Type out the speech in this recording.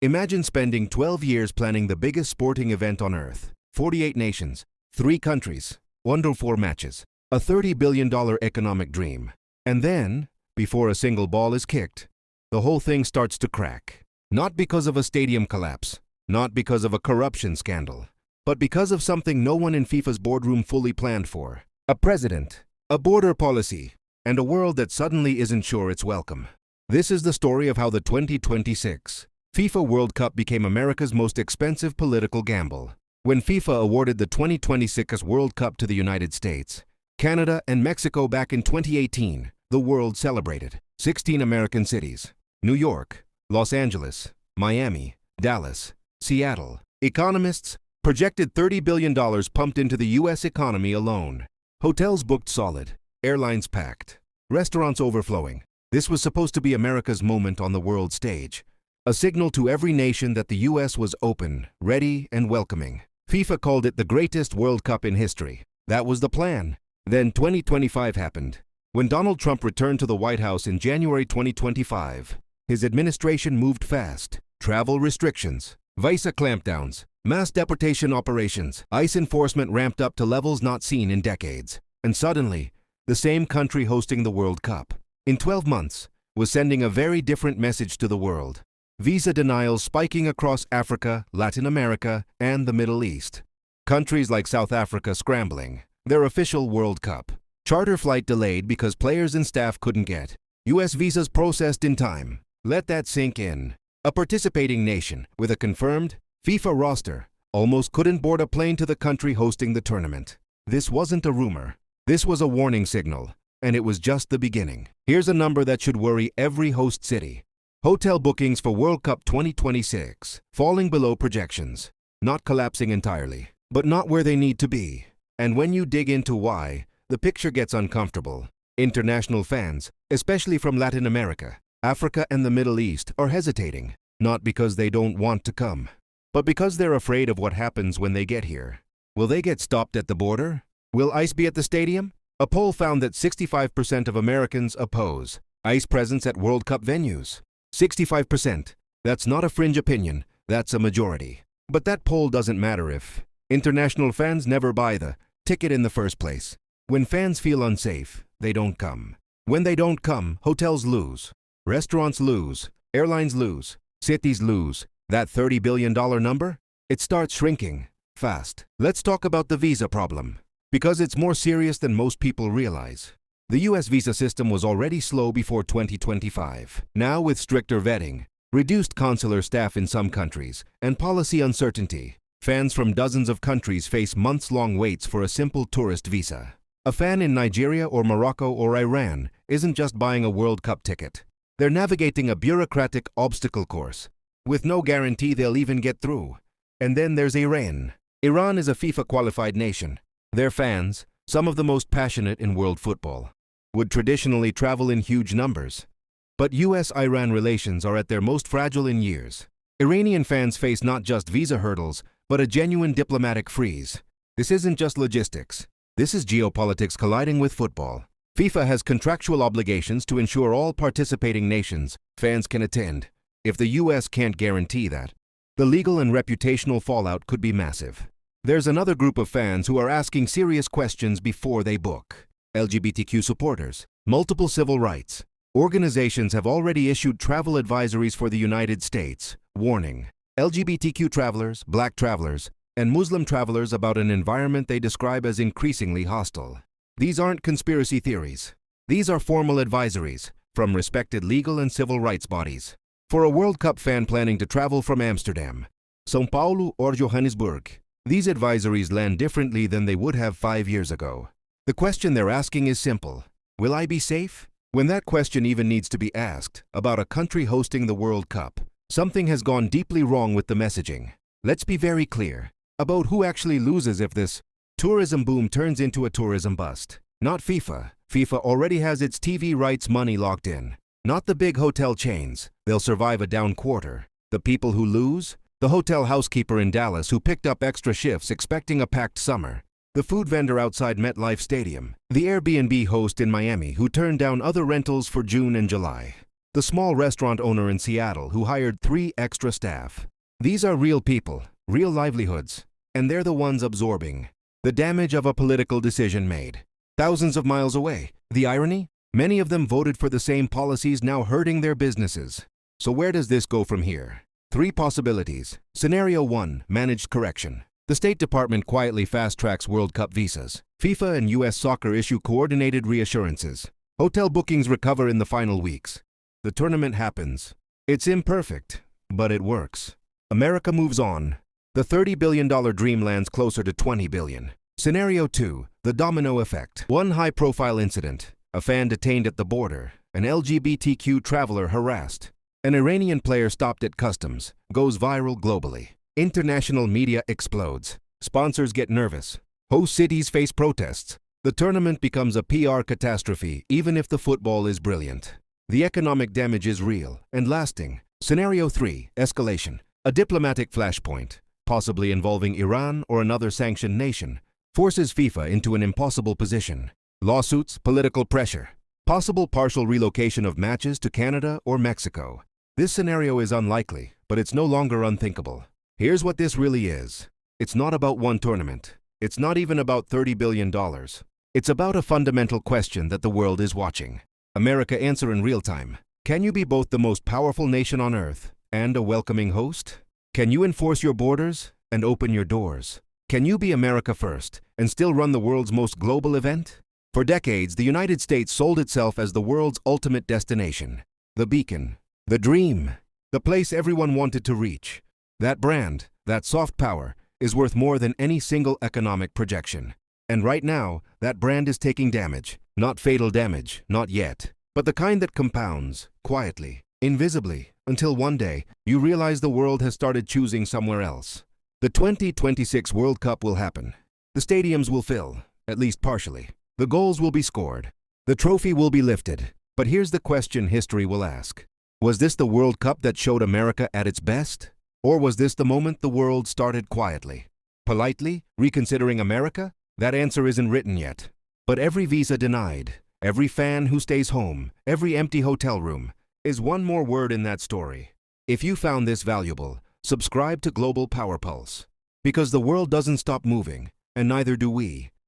Imagine spending 12 years planning the biggest sporting event on Earth. 48 nations, 3 countries, 104 matches, a $30 billion economic dream. And then, before a single ball is kicked, the whole thing starts to crack. Not because of a stadium collapse, not because of a corruption scandal, but because of something no one in FIFA's boardroom fully planned for. A president, a border policy, and a world that suddenly isn't sure it's welcome. This is the story of how the 2026 FIFA World Cup became America's most expensive political gamble. When FIFA awarded the 2026 World Cup to the United States, Canada, and Mexico back in 2018, the world celebrated. 16 American cities: New York, Los Angeles, Miami, Dallas, Seattle. Economists projected $30 billion pumped into the U.S. economy alone. Hotels booked solid, airlines packed, restaurants overflowing. This was supposed to be America's moment on the world stage, a signal to every nation that the U.S. was open, ready, and welcoming. FIFA called it the greatest World Cup in history. That was the plan. Then 2025 happened. When Donald Trump returned to the White House in January 2025, his administration moved fast. Travel restrictions, visa clampdowns, mass deportation operations, ICE enforcement ramped up to levels not seen in decades. And suddenly, the same country hosting the World Cup, in 12 months, was sending a very different message to the world. Visa denials spiking across Africa, Latin America, and the Middle East. Countries like South Africa scrambling their official World Cup. Charter flight delayed because players and staff couldn't get U.S. visas processed in time. Let that sink in. A participating nation with a confirmed FIFA roster almost couldn't board a plane to the country hosting the tournament. This wasn't a rumor. This was a warning signal, and it was just the beginning. Here's a number that should worry every host city. Hotel bookings for World Cup 2026 falling below projections. Not collapsing entirely, but not where they need to be. And when you dig into why, the picture gets uncomfortable. International fans, especially from Latin America, Africa, and the Middle East, are hesitating, not because they don't want to come, but because they're afraid of what happens when they get here. Will they get stopped at the border? Will ICE be at the stadium? A poll found that 65% of Americans oppose ICE presence at World Cup venues. 65%. That's not a fringe opinion, that's a majority. But that poll doesn't matter if international fans never buy the ticket in the first place. When fans feel unsafe, they don't come. When they don't come, hotels lose, restaurants lose, airlines lose, cities lose. That $30 billion number? It starts shrinking fast. Let's talk about the visa problem, because it's more serious than most people realize. The U.S. visa system was already slow before 2025. Now, with stricter vetting, reduced consular staff in some countries, and policy uncertainty, fans from dozens of countries face months-long waits for a simple tourist visa. A fan in Nigeria or Morocco or Iran isn't just buying a World Cup ticket. They're navigating a bureaucratic obstacle course, with no guarantee they'll even get through. And then there's Iran. Iran is a FIFA-qualified nation. Their fans, some of the most passionate in world football, would traditionally travel in huge numbers. But U.S.-Iran relations are at their most fragile in years. Iranian fans face not just visa hurdles, but a genuine diplomatic freeze. This isn't just logistics. This is geopolitics colliding with football. FIFA has contractual obligations to ensure all participating nations, fans can attend. If the U.S. can't guarantee that, the legal and reputational fallout could be massive. There's another group of fans who are asking serious questions before they book. LGBTQ supporters, multiple civil rights organizations have already issued travel advisories for the United States, warning LGBTQ travelers, black travelers, and Muslim travelers about an environment they describe as increasingly hostile. These aren't conspiracy theories. These are formal advisories from respected legal and civil rights bodies. For a World Cup fan planning to travel from Amsterdam, São Paulo, or Johannesburg, these advisories land differently than they would have 5 years ago. The question they're asking is simple. Will I be safe? When that question even needs to be asked about a country hosting the World Cup, something has gone deeply wrong with the messaging. Let's be very clear about who actually loses if this tourism boom turns into a tourism bust. Not FIFA. FIFA already has its TV rights money locked in. Not the big hotel chains. They'll survive a down quarter. The people who lose? The hotel housekeeper in Dallas who picked up extra shifts expecting a packed summer. The food vendor outside MetLife Stadium. The Airbnb host in Miami who turned down other rentals for June and July. the small restaurant owner in Seattle who hired 3 extra staff. These are real people, real livelihoods, and they're the ones absorbing the damage of a political decision made thousands of miles away. The irony? Many of them voted for the same policies now hurting their businesses. So where does this go from here? 3 possibilities. Scenario 1, managed correction. The State Department quietly fast-tracks World Cup visas. FIFA and US Soccer issue coordinated reassurances. Hotel bookings recover in the final weeks. The tournament happens. It's imperfect, but it works. America moves on. The $30 billion dream lands closer to $20 billion. Scenario 2, the domino effect. One high-profile incident. A fan detained at the border. An LGBTQ traveler harassed. An Iranian player stopped at customs. Goes viral globally. International media explodes. Sponsors get nervous. Host cities face protests. The tournament becomes a PR catastrophe, even if the football is brilliant. The economic damage is real and lasting. Scenario 3, escalation. A diplomatic flashpoint, possibly involving Iran or another sanctioned nation, forces FIFA into an impossible position. Lawsuits, political pressure. Possible partial relocation of matches to Canada or Mexico. This scenario is unlikely, but it's no longer unthinkable. Here's what this really is. It's not about one tournament. It's not even about $30 billion. It's about a fundamental question that the world is watching. America, answer in real time. Can you be both the most powerful nation on earth and a welcoming host? Can you enforce your borders and open your doors? Can you be America first and still run the world's most global event? For decades, the United States sold itself as the world's ultimate destination. The beacon, the dream, the place everyone wanted to reach. That brand, that soft power, is worth more than any single economic projection. And right now, that brand is taking damage. Not fatal damage, not yet, but the kind that compounds, quietly, invisibly, until one day, you realize the world has started choosing somewhere else. The 2026 World Cup will happen. The stadiums will fill, at least partially. The goals will be scored. The trophy will be lifted. But here's the question history will ask. Was this the World Cup that showed America at its best? Or was this the moment the world started quietly, politely, reconsidering America? That answer isn't written yet. But every visa denied, every fan who stays home, every empty hotel room, is one more word in that story. If you found this valuable, subscribe to Global Power Pulse. Because the world doesn't stop moving, and neither do we.